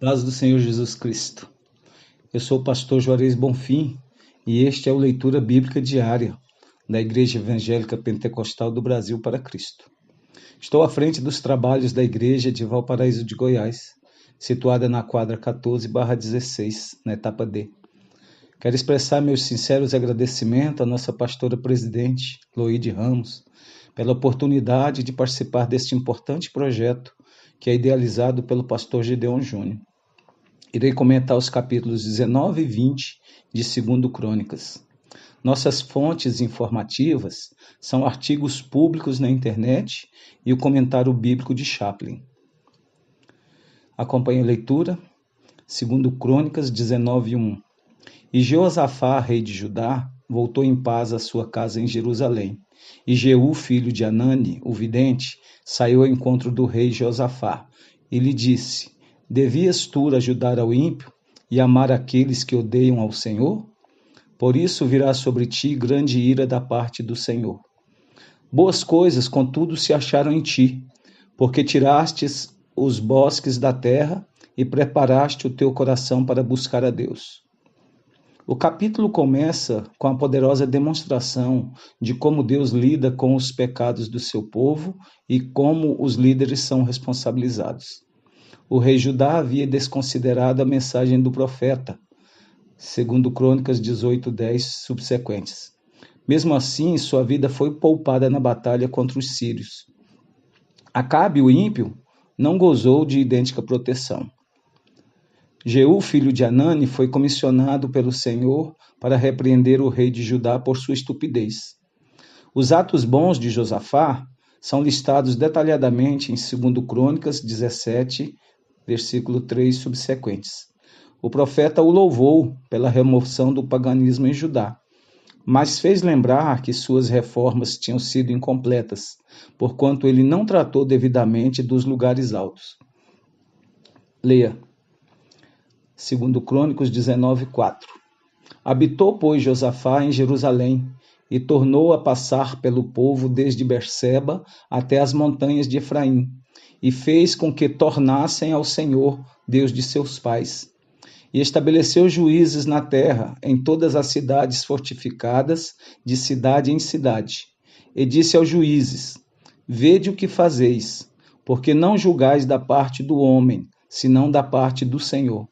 Paz do Senhor Jesus Cristo. Eu sou o pastor Juarez Bonfim e este é o Leitura Bíblica Diária da Igreja Evangélica Pentecostal do Brasil para Cristo. Estou à frente dos trabalhos da Igreja de Valparaíso de Goiás, situada na quadra 14/16, na etapa D. Quero expressar meus sinceros agradecimentos à nossa pastora presidente, Loide Ramos, pela oportunidade de participar deste importante projeto que é idealizado pelo pastor Gideon Júnior. Irei comentar os capítulos 19 e 20 de 2 Crônicas. Nossas fontes informativas são artigos públicos na internet e o comentário bíblico de Chaplin. Acompanhe a leitura, 2 Crônicas 19:1. E Jeosafá, rei de Judá, voltou em paz à sua casa em Jerusalém. E Jeú, filho de Anani, o vidente, saiu ao encontro do rei Jeosafá e lhe disse: Devias tu ajudar ao ímpio e amar aqueles que odeiam ao Senhor? Por isso virá sobre ti grande ira da parte do Senhor. Boas coisas, contudo, se acharam em ti, porque tirastes os bosques da terra e preparaste o teu coração para buscar a Deus. O capítulo começa com a poderosa demonstração de como Deus lida com os pecados do seu povo e como os líderes são responsabilizados. O rei Judá havia desconsiderado a mensagem do profeta, 2 Crônicas 18:10 subsequentes. Mesmo assim, sua vida foi poupada na batalha contra os sírios. Acabe, o ímpio, não gozou de idêntica proteção. Jeú, filho de Anani, foi comissionado pelo Senhor para repreender o rei de Judá por sua estupidez. Os atos bons de Josafá são listados detalhadamente em 2 Crônicas 17, versículo 3 subsequentes. O profeta o louvou pela remoção do paganismo em Judá, mas fez lembrar que suas reformas tinham sido incompletas, porquanto ele não tratou devidamente dos lugares altos. Leia 2 Crônicas 19:4. Habitou, pois, Josafá em Jerusalém, e tornou a passar pelo povo desde Berseba até as montanhas de Efraim, e fez com que tornassem ao Senhor, Deus de seus pais. E estabeleceu juízes na terra, em todas as cidades fortificadas, de cidade em cidade. E disse aos juízes: Vede o que fazeis, porque não julgais da parte do homem, senão da parte do Senhor.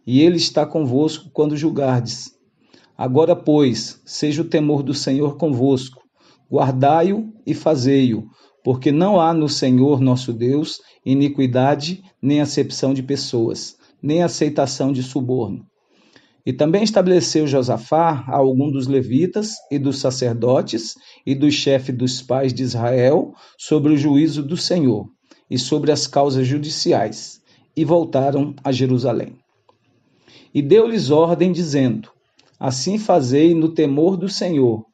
E ele está convosco quando julgardes. Agora, pois, seja o temor do Senhor convosco, guardai-o e fazei-o, porque não há no Senhor nosso Deus iniquidade, nem acepção de pessoas, nem aceitação de suborno. E também estabeleceu Josafá a algum dos levitas e dos sacerdotes e dos chefes dos pais de Israel sobre o juízo do Senhor e sobre as causas judiciais, e voltaram a Jerusalém. E deu-lhes ordem, dizendo: Assim fazei no temor do Senhor,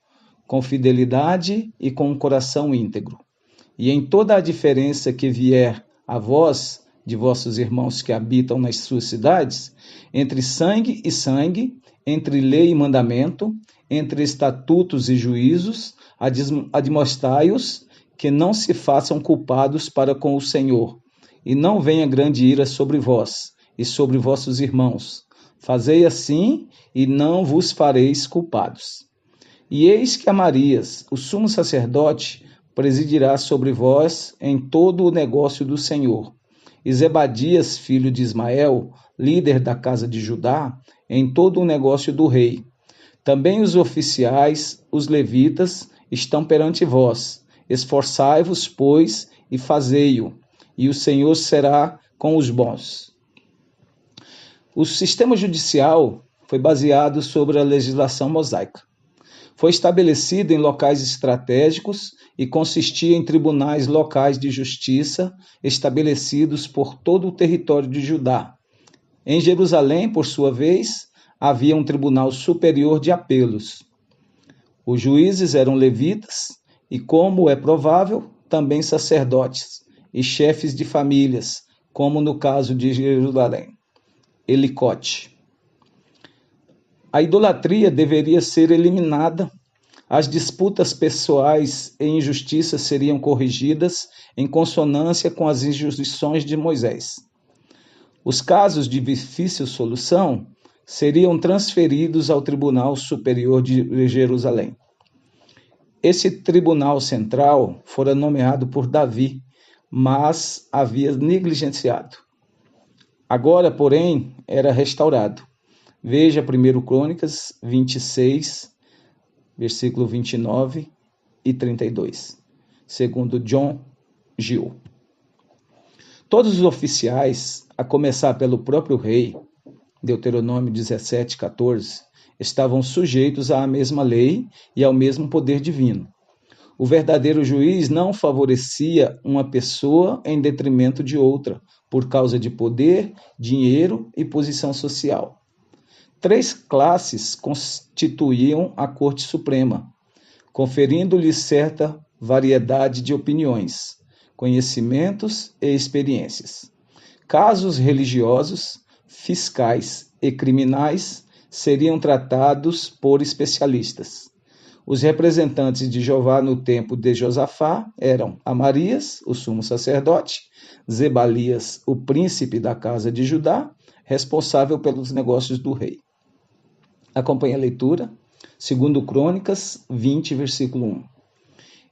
com fidelidade e com um coração íntegro. E em toda a diferença que vier a vós, de vossos irmãos que habitam nas suas cidades, entre sangue e sangue, entre lei e mandamento, entre estatutos e juízos, admoestai-os que não se façam culpados para com o Senhor, e não venha grande ira sobre vós e sobre vossos irmãos. Fazei assim, e não vos fareis culpados. E eis que Amarias, o sumo sacerdote, presidirá sobre vós em todo o negócio do Senhor. E Zebadias, filho de Ismael, líder da casa de Judá, em todo o negócio do rei. Também os oficiais, os levitas, estão perante vós. Esforçai-vos, pois, e fazei-o, e o Senhor será com os bons. O sistema judicial foi baseado sobre a legislação mosaica. Foi estabelecido em locais estratégicos e consistia em tribunais locais de justiça estabelecidos por todo o território de Judá. Em Jerusalém, por sua vez, havia um tribunal superior de apelos. Os juízes eram levitas e, como é provável, também sacerdotes e chefes de famílias, como no caso de Jerusalém. Elicote. A idolatria deveria ser eliminada, as disputas pessoais e injustiças seriam corrigidas em consonância com as instruções de Moisés. Os casos de difícil solução seriam transferidos ao Tribunal Superior de Jerusalém. Esse tribunal central fora nomeado por Davi, mas havia negligenciado. Agora, porém, era restaurado. Veja 1 Crônicas 26, versículo 29 e 32, segundo John Gill. Todos os oficiais, a começar pelo próprio rei, Deuteronômio 17, 14, estavam sujeitos à mesma lei e ao mesmo poder divino. O verdadeiro juiz não favorecia uma pessoa em detrimento de outra, por causa de poder, dinheiro e posição social. 3 classes constituíam a Corte Suprema, conferindo-lhes certa variedade de opiniões, conhecimentos e experiências. Casos religiosos, fiscais e criminais seriam tratados por especialistas. Os representantes de Jeová no tempo de Josafá eram Amarias, o sumo sacerdote, Zebalias, o príncipe da casa de Judá, responsável pelos negócios do rei. Acompanhe a leitura, 2 Crônicas 20, versículo 1.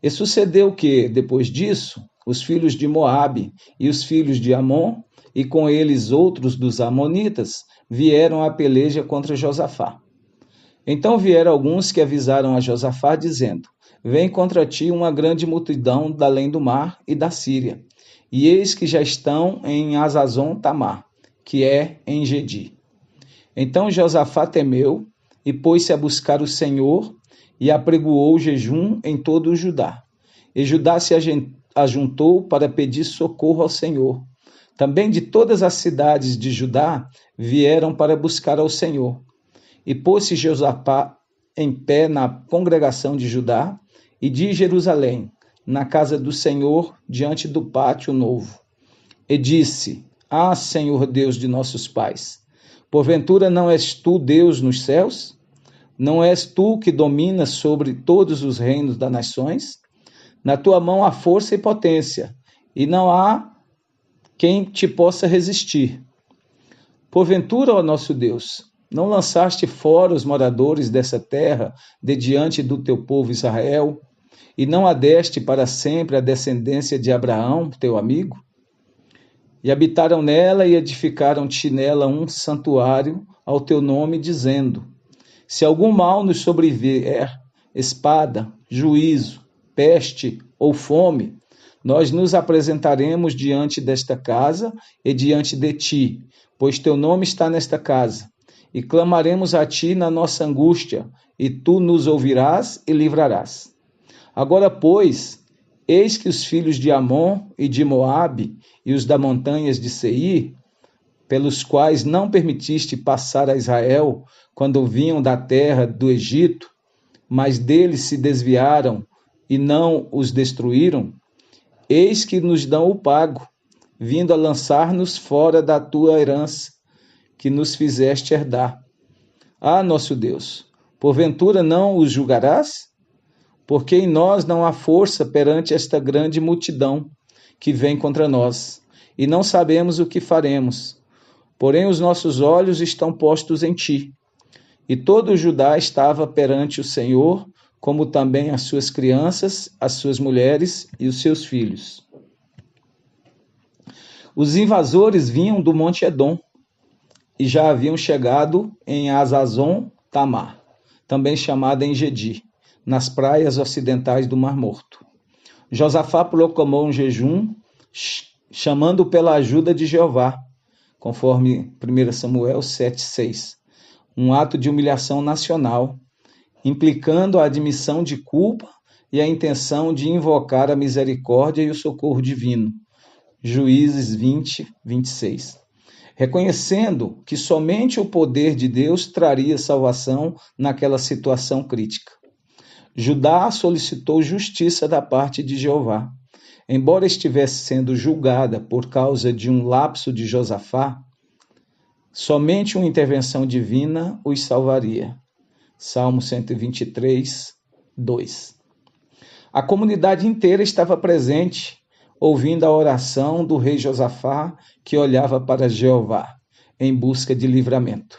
E sucedeu que, depois disso, os filhos de Moabe e os filhos de Amon, e com eles outros dos amonitas, vieram à peleja contra Josafá. Então vieram alguns que avisaram a Josafá, dizendo: Vem contra ti uma grande multidão da além do mar e da Síria, e eis que já estão em Hazazon Tamar, que é em Gedi. Então Josafá temeu e pôs-se a buscar o Senhor e apregoou jejum em todo o Judá. E Judá se ajuntou para pedir socorro ao Senhor. Também de todas as cidades de Judá vieram para buscar ao Senhor. E pôs-se Josafá em pé na congregação de Judá e de Jerusalém, na casa do Senhor, diante do pátio novo. E disse: Ah, Senhor Deus de nossos pais, porventura não és tu Deus nos céus? Não és tu que dominas sobre todos os reinos das nações? Na tua mão há força e potência, e não há quem te possa resistir. Porventura, ó nosso Deus, não lançaste fora os moradores dessa terra de diante do teu povo Israel, e não adeste para sempre a descendência de Abraão, teu amigo? E habitaram nela e edificaram-te nela um santuário ao teu nome, dizendo: Se algum mal nos sobrevier, espada, juízo, peste ou fome, nós nos apresentaremos diante desta casa e diante de ti, pois teu nome está nesta casa, e clamaremos a ti na nossa angústia, e tu nos ouvirás e livrarás. Agora, pois, eis que os filhos de Amon e de Moabe e os das montanhas de Seir, pelos quais não permitiste passar a Israel quando vinham da terra do Egito, mas deles se desviaram e não os destruíram, eis que nos dão o pago, vindo a lançar-nos fora da tua herança, que nos fizeste herdar. Ah, nosso Deus, porventura não os julgarás? Porque em nós não há força perante esta grande multidão que vem contra nós, e não sabemos o que faremos. Porém, os nossos olhos estão postos em ti. E todo o Judá estava perante o Senhor, como também as suas crianças, as suas mulheres e os seus filhos. Os invasores vinham do Monte Edom e já haviam chegado em Hazazon Tamar, também chamada Engedi, nas praias ocidentais do Mar Morto. Josafá proclamou um jejum, chamando pela ajuda de Jeová, conforme 1 Samuel 7,6, um ato de humilhação nacional, implicando a admissão de culpa e a intenção de invocar a misericórdia e o socorro divino. Juízes 20, 26. Reconhecendo que somente o poder de Deus traria salvação naquela situação crítica. Judá solicitou justiça da parte de Jeová. Embora estivesse sendo julgada por causa de um lapso de Josafá, somente uma intervenção divina os salvaria. Salmo 123, 2. A comunidade inteira estava presente, ouvindo a oração do rei Josafá, que olhava para Jeová. em busca de livramento.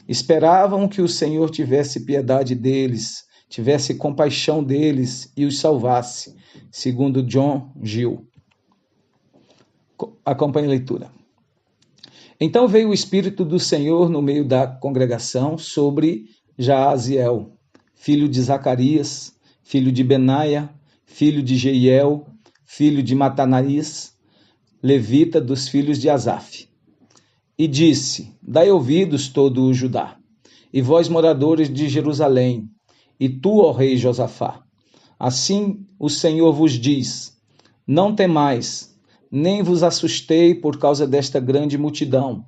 Esperavam que o Senhor tivesse piedade deles, tivesse compaixão deles e os salvasse, segundo John Gill. Acompanhe a leitura. Então veio o Espírito do Senhor no meio da congregação sobre Jaaziel, filho de Zacarias, filho de Benaia, filho de Jeiel, filho de Matanaís, levita dos filhos de Asaf. E disse: Dai ouvidos todo o Judá, e vós moradores de Jerusalém, e tu, ó rei Josafá. Assim o Senhor vos diz: Não temais, nem vos assustei por causa desta grande multidão,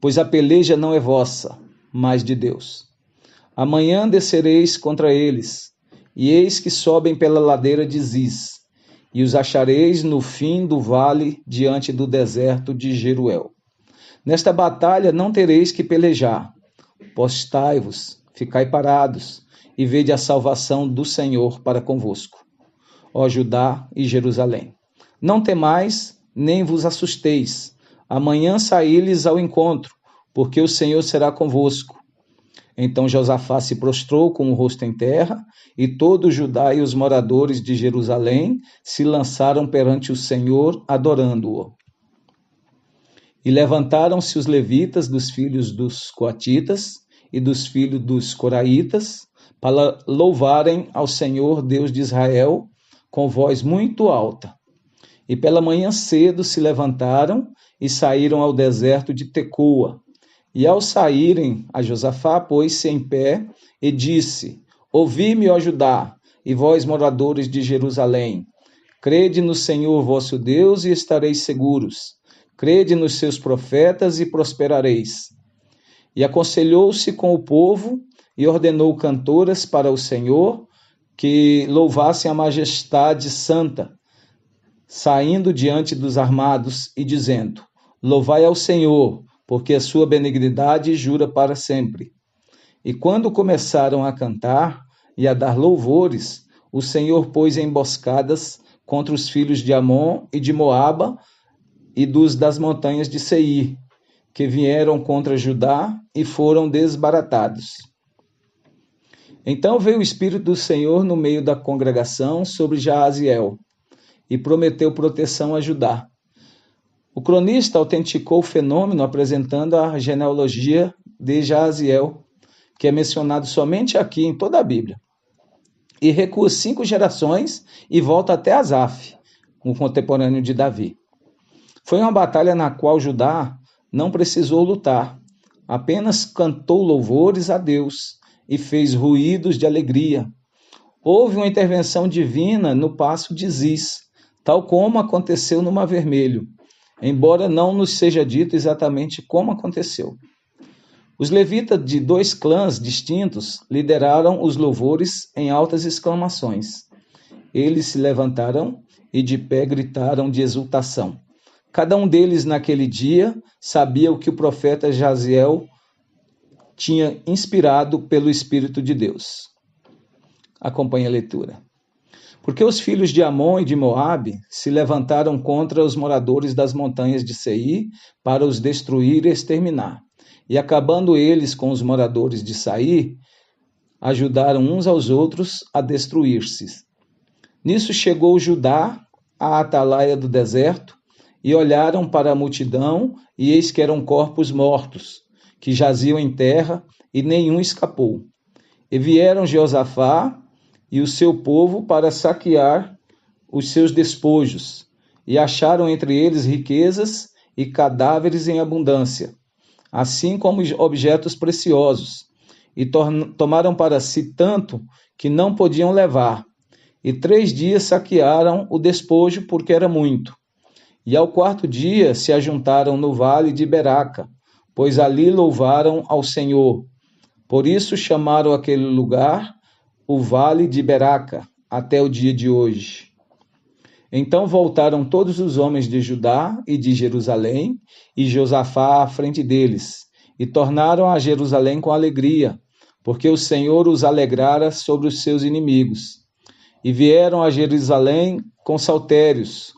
pois a peleja não é vossa, mas de Deus. Amanhã descereis contra eles, e eis que sobem pela ladeira de Ziz, e os achareis no fim do vale, diante do deserto de Jeruel. Nesta batalha não tereis que pelejar. Postai-vos, ficai parados, e vede a salvação do Senhor para convosco, ó Judá e Jerusalém. Não temais, nem vos assusteis. Amanhã saí-lhes ao encontro, porque o Senhor será convosco. Então Josafá se prostrou com o rosto em terra, e todo Judá e os moradores de Jerusalém se lançaram perante o Senhor, adorando-o. E levantaram-se os levitas dos filhos dos coatitas e dos filhos dos coraitas, para louvarem ao Senhor Deus de Israel com voz muito alta. E pela manhã cedo se levantaram e saíram ao deserto de Tecoa. E ao saírem, a Josafá pôs-se em pé e disse: Ouvi-me, ó Judá, e vós moradores de Jerusalém. Crede no Senhor vosso Deus e estareis seguros. Crede nos seus profetas e prosperareis. E aconselhou-se com o povo e ordenou cantoras para o Senhor que louvassem a majestade santa, saindo diante dos armados e dizendo: Louvai ao Senhor, porque a sua benignidade jura para sempre. E quando começaram a cantar e a dar louvores, o Senhor pôs emboscadas contra os filhos de Amon e de Moabe e dos das montanhas de Seir, que vieram contra Judá e foram desbaratados. Então veio o Espírito do Senhor no meio da congregação sobre Jaaziel, e prometeu proteção a Judá. O cronista autenticou o fenômeno apresentando a genealogia de Jaaziel, que é mencionado somente aqui em toda a Bíblia, e recua 5 gerações e volta até Asaf, um contemporâneo de Davi. Foi uma batalha na qual Judá não precisou lutar, apenas cantou louvores a Deus e fez ruídos de alegria. Houve uma intervenção divina no passo de Ziz, tal como aconteceu no Mar Vermelho, embora não nos seja dito exatamente como aconteceu. Os levitas de 2 clãs distintos lideraram os louvores em altas exclamações. Eles se levantaram e de pé gritaram de exultação. Cada um deles naquele dia sabia o que o profeta Jaziel tinha inspirado pelo Espírito de Deus. Acompanhe a leitura. Porque os filhos de Amon e de Moabe se levantaram contra os moradores das montanhas de Seir para os destruir e exterminar. E acabando eles com os moradores de Seir, ajudaram uns aos outros a destruir-se. Nisso chegou Judá à atalaia do deserto, e olharam para a multidão, e eis que eram corpos mortos, que jaziam em terra, e nenhum escapou. E vieram Josafá e o seu povo para saquear os seus despojos, e acharam entre eles riquezas e cadáveres em abundância, assim como objetos preciosos, e tomaram para si tanto que não podiam levar. E 3 dias saquearam o despojo, porque era muito. E ao 4º dia se ajuntaram no vale de Beraca, pois ali louvaram ao Senhor. Por isso chamaram aquele lugar o Vale de Beraca, até o dia de hoje. Então voltaram todos os homens de Judá e de Jerusalém, e Josafá à frente deles, e tornaram a Jerusalém com alegria, porque o Senhor os alegrara sobre os seus inimigos. E vieram a Jerusalém com saltérios,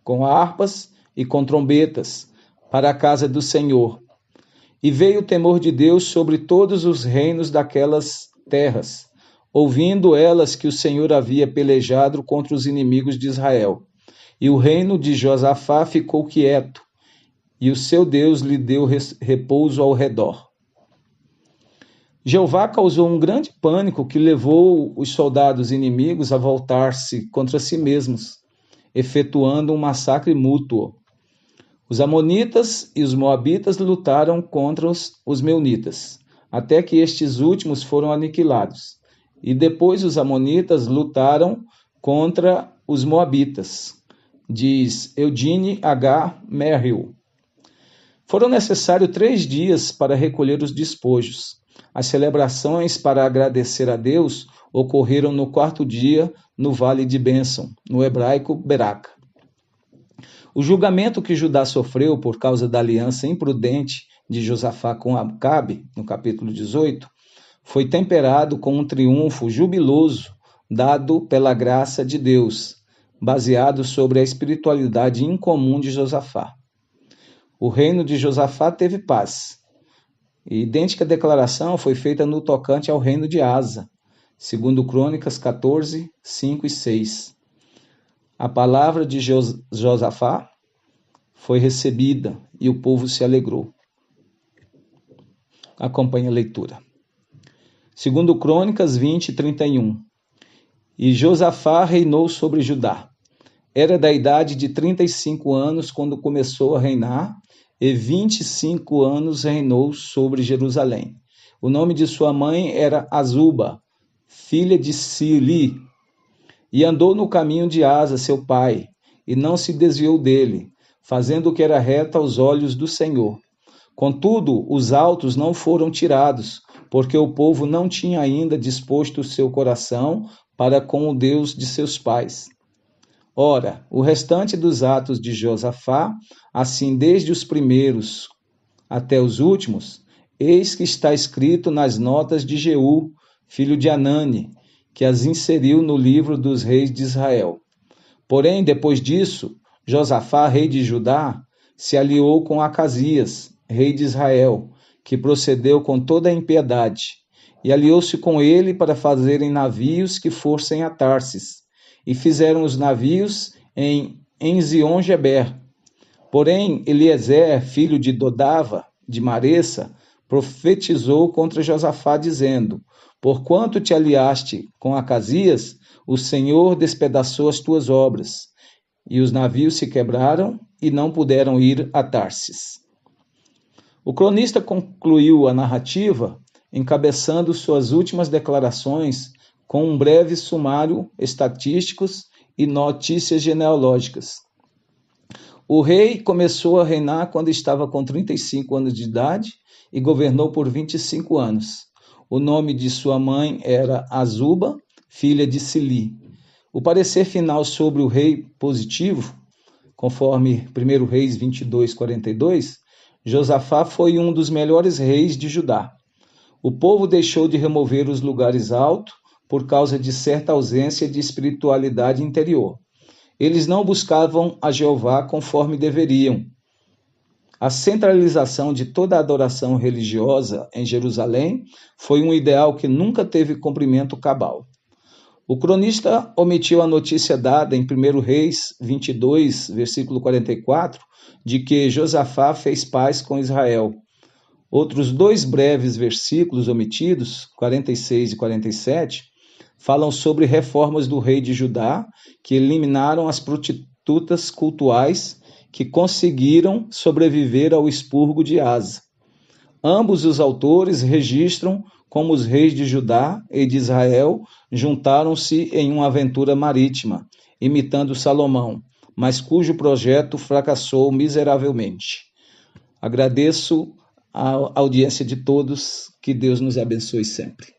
com harpas e com trombetas, para a casa do Senhor. E veio o temor de Deus sobre todos os reinos daquelas terras, ouvindo elas que o Senhor havia pelejado contra os inimigos de Israel. E o reino de Josafá ficou quieto, e o seu Deus lhe deu repouso ao redor. Jeová causou um grande pânico que levou os soldados inimigos a voltar-se contra si mesmos, efetuando um massacre mútuo. Os amonitas e os moabitas lutaram contra os meunitas, até que estes últimos foram aniquilados. E depois os amonitas lutaram contra os moabitas, diz Eudine H. Merrill. Foram necessários 3 dias para recolher os despojos. As celebrações para agradecer a Deus ocorreram no 4º dia no Vale de Bênção, no hebraico Beraca. O julgamento que Judá sofreu por causa da aliança imprudente de Josafá com Acabe, no capítulo 18, foi temperado com um triunfo jubiloso dado pela graça de Deus, baseado sobre a espiritualidade incomum de Josafá. O reino de Josafá teve paz. E idêntica declaração foi feita no tocante ao reino de Asa, segundo Crônicas 14, 5 e 6. A palavra de Josafá foi recebida e o povo se alegrou. Acompanhe a leitura. Segundo Crônicas 20, 31. E Josafá reinou sobre Judá. Era da idade de 35 anos quando começou a reinar, e 25 anos reinou sobre Jerusalém. O nome de sua mãe era Azuba, filha de Sili, e andou no caminho de Asa, seu pai, e não se desviou dele, fazendo o que era reto aos olhos do Senhor. Contudo, os altos não foram tirados, porque o povo não tinha ainda disposto o seu coração para com o Deus de seus pais. Ora, o restante dos atos de Josafá, assim desde os primeiros até os últimos, eis que está escrito nas notas de Jeú, filho de Anani, que as inseriu no livro dos reis de Israel. Porém, depois disso, Josafá, rei de Judá, se aliou com Acasias, rei de Israel, que procedeu com toda a impiedade, e aliou-se com ele para fazerem navios que fossem a Tarsis, e fizeram os navios em Ezion-Geber. Porém, Eliezer, filho de Dodava, de Maressa, profetizou contra Josafá, dizendo: Porquanto te aliaste com Acasias, o Senhor despedaçou as tuas obras, e os navios se quebraram e não puderam ir a Tarsis. O cronista concluiu a narrativa encabeçando suas últimas declarações com um breve sumário estatísticos e notícias genealógicas. O rei começou a reinar quando estava com 35 anos de idade e governou por 25 anos. O nome de sua mãe era Azuba, filha de Sili. O parecer final sobre o rei positivo, conforme 1 Reis 22, 42, Josafá foi um dos melhores reis de Judá. O povo deixou de remover os lugares altos por causa de certa ausência de espiritualidade interior. Eles não buscavam a Jeová conforme deveriam. A centralização de toda a adoração religiosa em Jerusalém foi um ideal que nunca teve cumprimento cabal. O cronista omitiu a notícia dada em 1 Reis 22, versículo 44, de que Josafá fez paz com Israel. Outros 2 breves versículos omitidos, 46 e 47, falam sobre reformas do rei de Judá que eliminaram as prostitutas cultuais que conseguiram sobreviver ao expurgo de Asa. Ambos os autores registram como os reis de Judá e de Israel juntaram-se em uma aventura marítima, imitando Salomão, mas cujo projeto fracassou miseravelmente. Agradeço a audiência de todos, que Deus nos abençoe sempre.